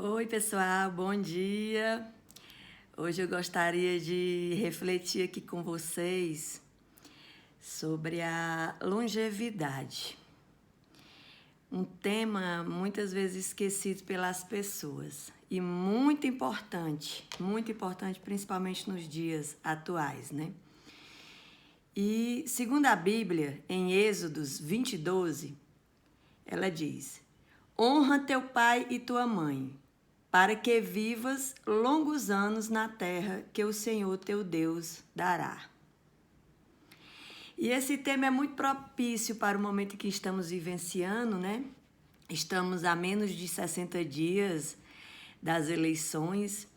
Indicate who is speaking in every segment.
Speaker 1: Oi, pessoal, bom dia. Hoje eu gostaria de refletir aqui com vocês sobre a longevidade. Um tema muitas vezes esquecido pelas pessoas e muito importante principalmente nos dias atuais, né? E segundo a Bíblia, em Êxodos 20:12, ela diz: honra teu pai e tua mãe, para que vivas longos anos na terra que o Senhor teu Deus dará. E esse tema é muito propício para o momento que estamos vivenciando, né? Estamos a menos de 60 dias das eleições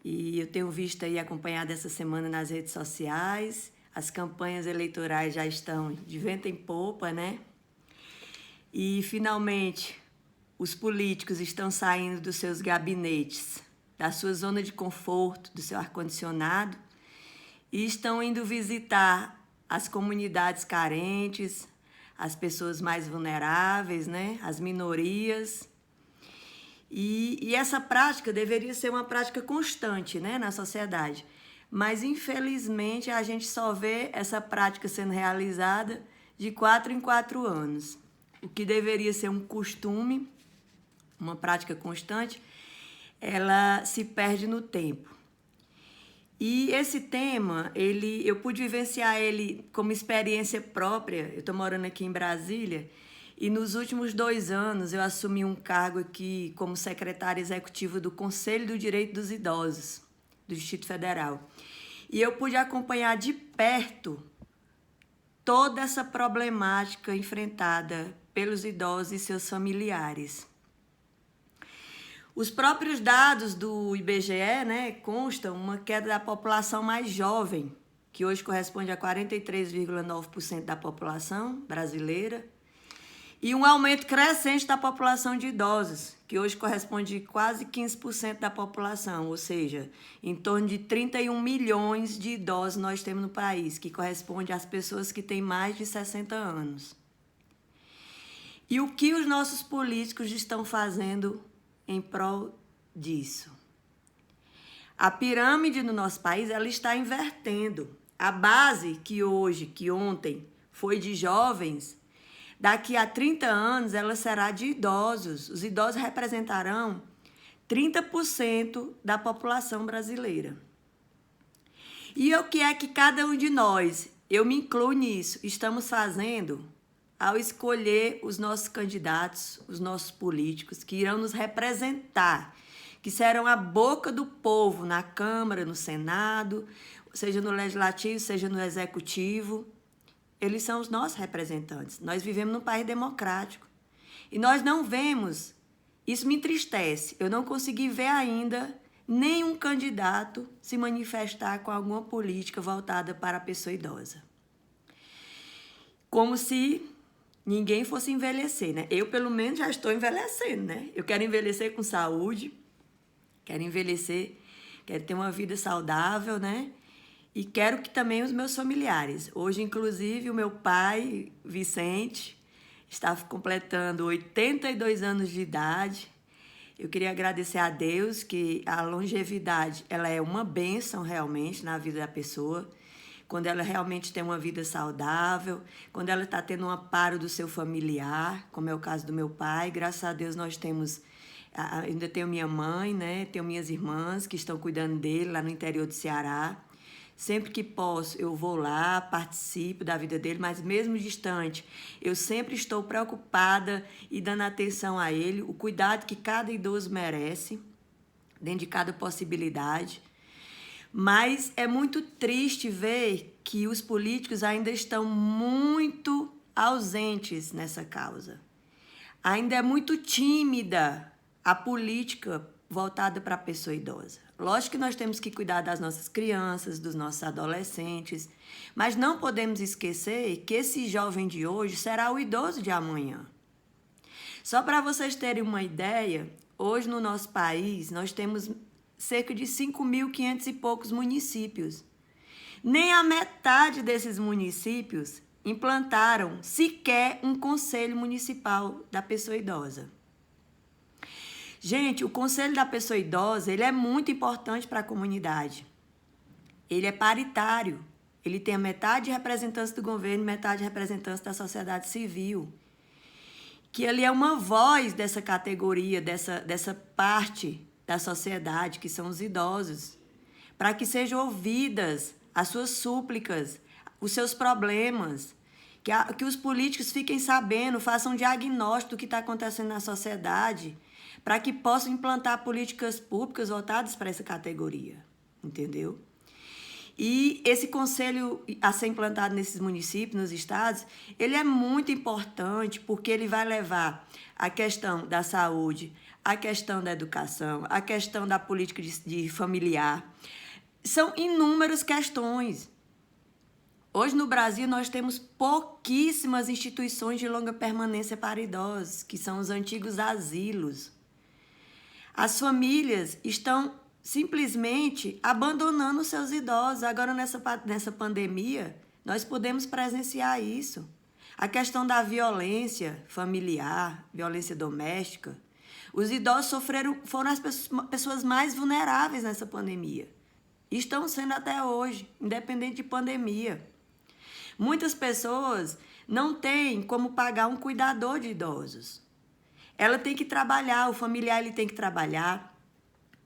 Speaker 1: e eu tenho visto aí, acompanhado essa semana nas redes sociais, as campanhas eleitorais já estão de vento em popa, né? E finalmente os políticos estão saindo dos seus gabinetes, da sua zona de conforto, do seu ar-condicionado, e estão indo visitar as comunidades carentes, as pessoas mais vulneráveis, né? As minorias. E essa prática deveria ser uma prática constante, né? Na sociedade. Mas, infelizmente, a gente só vê essa prática sendo realizada de 4 em 4 anos. O que deveria ser um costume, uma prática constante, ela se perde no tempo. E esse tema, eu pude vivenciar ele como experiência própria. Eu estou morando aqui em Brasília e nos últimos 2 anos eu assumi um cargo aqui como secretária executiva do Conselho do Direito dos Idosos, do Distrito Federal. E eu pude acompanhar de perto toda essa problemática enfrentada pelos idosos e seus familiares. Os próprios dados do IBGE, né, constam uma queda da população mais jovem, que hoje corresponde a 43,9% da população brasileira, e um aumento crescente da população de idosos, que hoje corresponde a quase 15% da população, ou seja, em torno de 31 milhões de idosos nós temos no país, que corresponde às pessoas que têm mais de 60 anos. E o que os nossos políticos estão fazendo em prol disso? A pirâmide no nosso país, ela está invertendo. A base que ontem foi de jovens, daqui a 30 anos ela será de idosos. Os idosos representarão 30% da população brasileira. E o que é que cada um de nós, eu me incluo nisso, estamos fazendo ao escolher os nossos candidatos, os nossos políticos, que irão nos representar, que serão a boca do povo na Câmara, no Senado, seja no Legislativo, seja no Executivo. Eles são os nossos representantes. Nós vivemos num país democrático. E nós não vemos, isso me entristece, eu não consegui ver ainda nenhum candidato se manifestar com alguma política voltada para a pessoa idosa. Como se ninguém fosse envelhecer, né? Eu, pelo menos, já estou envelhecendo, né? Eu quero envelhecer com saúde, quero envelhecer, quero ter uma vida saudável, né? E quero que também os meus familiares. Hoje, inclusive, o meu pai, Vicente, está completando 82 anos de idade. Eu queria agradecer a Deus que a longevidade, ela é uma bênção realmente na vida da pessoa. Quando ela realmente tem uma vida saudável, quando ela está tendo um amparo do seu familiar, como é o caso do meu pai. Graças a Deus nós temos, ainda tenho minha mãe, né? Tenho minhas irmãs que estão cuidando dele lá no interior do Ceará. Sempre que posso, eu vou lá, participo da vida dele, mas mesmo distante, eu sempre estou preocupada e dando atenção a ele, o cuidado que cada idoso merece, dentro de cada possibilidade. Mas é muito triste ver que os políticos ainda estão muito ausentes nessa causa. Ainda é muito tímida a política voltada para a pessoa idosa. Lógico que nós temos que cuidar das nossas crianças, dos nossos adolescentes, mas não podemos esquecer que esse jovem de hoje será o idoso de amanhã. Só para vocês terem uma ideia, hoje no nosso país nós temos cerca de 5.500 e poucos municípios. Nem a metade desses municípios implantaram sequer um conselho municipal da pessoa idosa. Gente, o Conselho da Pessoa Idosa, ele é muito importante para a comunidade. Ele é paritário. Ele tem a metade de representância do governo e metade de representância da sociedade civil. Que ele é uma voz dessa categoria, dessa parte da sociedade, que são os idosos, para que sejam ouvidas as suas súplicas, os seus problemas, que os políticos fiquem sabendo, façam um diagnóstico do que está acontecendo na sociedade, para que possam implantar políticas públicas voltadas para essa categoria, entendeu? E esse conselho a ser implantado nesses municípios, nos estados, ele é muito importante porque ele vai levar a questão da saúde, a questão da educação, a questão da política de familiar. São inúmeras questões. Hoje no Brasil nós temos pouquíssimas instituições de longa permanência para idosos, que são os antigos asilos. As famílias estão simplesmente abandonando os seus idosos. Agora, nessa pandemia, nós podemos presenciar isso. A questão da violência familiar, violência doméstica. Os idosos foram as pessoas mais vulneráveis nessa pandemia. E estão sendo até hoje, independente de pandemia. Muitas pessoas não têm como pagar um cuidador de idosos. Ela tem que trabalhar, o familiar ele tem que trabalhar.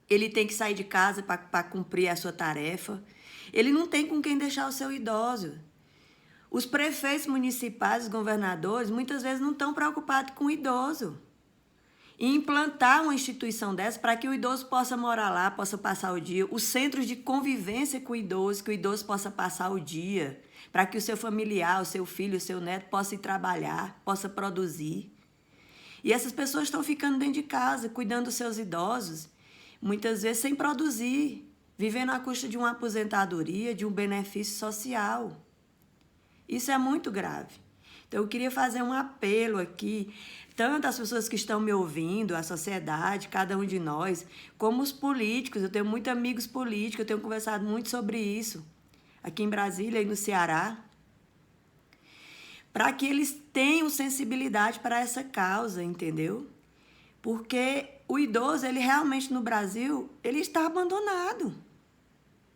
Speaker 1: Ele tem que sair de casa para cumprir a sua tarefa. Ele não tem com quem deixar o seu idoso. Os prefeitos municipais, os governadores, muitas vezes não estão preocupados com o idoso. E implantar uma instituição dessa para que o idoso possa morar lá, possa passar o dia. Os centros de convivência com o idoso, que o idoso possa passar o dia. Para que o seu familiar, o seu filho, o seu neto possa ir trabalhar, possa produzir. E essas pessoas estão ficando dentro de casa, cuidando dos seus idosos, muitas vezes sem produzir, vivendo à custa de uma aposentadoria, de um benefício social. Isso é muito grave. Então, eu queria fazer um apelo aqui, tanto às pessoas que estão me ouvindo, à sociedade, cada um de nós, como os políticos. Eu tenho muitos amigos políticos, eu tenho conversado muito sobre isso, aqui em Brasília e no Ceará, para que eles tenham sensibilidade para essa causa, entendeu? Porque o idoso, ele realmente no Brasil, ele está abandonado.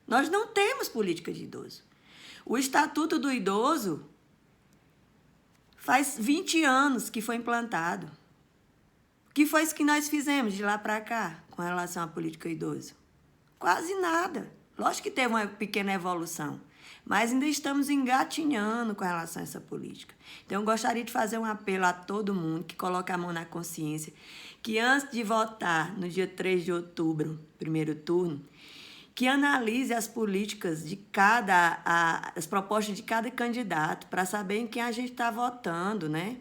Speaker 1: Nós não temos política de idoso. O Estatuto do Idoso faz 20 anos que foi implantado. O que foi isso que nós fizemos de lá para cá com relação à política do idoso? Quase nada. Lógico que teve uma pequena evolução, mas ainda estamos engatinhando com relação a essa política. Então, eu gostaria de fazer um apelo a todo mundo que coloque a mão na consciência, que antes de votar no dia 3 de outubro, primeiro turno, que analise as políticas de as propostas de cada candidato, para saber em quem a gente está votando, né?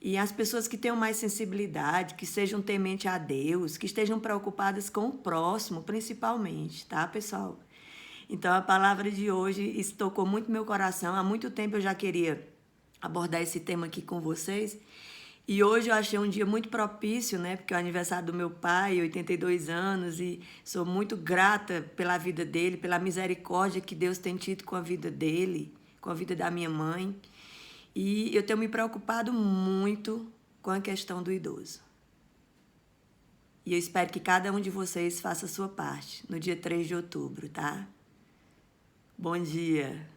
Speaker 1: E as pessoas que tenham mais sensibilidade, que sejam tementes a Deus, que estejam preocupadas com o próximo, principalmente, tá, pessoal? Então, a palavra de hoje, isso tocou muito meu coração. Há muito tempo eu já queria abordar esse tema aqui com vocês. E hoje eu achei um dia muito propício, né? Porque é o aniversário do meu pai, 82 anos, e sou muito grata pela vida dele, pela misericórdia que Deus tem tido com a vida dele, com a vida da minha mãe. E eu tenho me preocupado muito com a questão do idoso. E eu espero que cada um de vocês faça a sua parte no dia 3 de outubro, tá? Bom dia!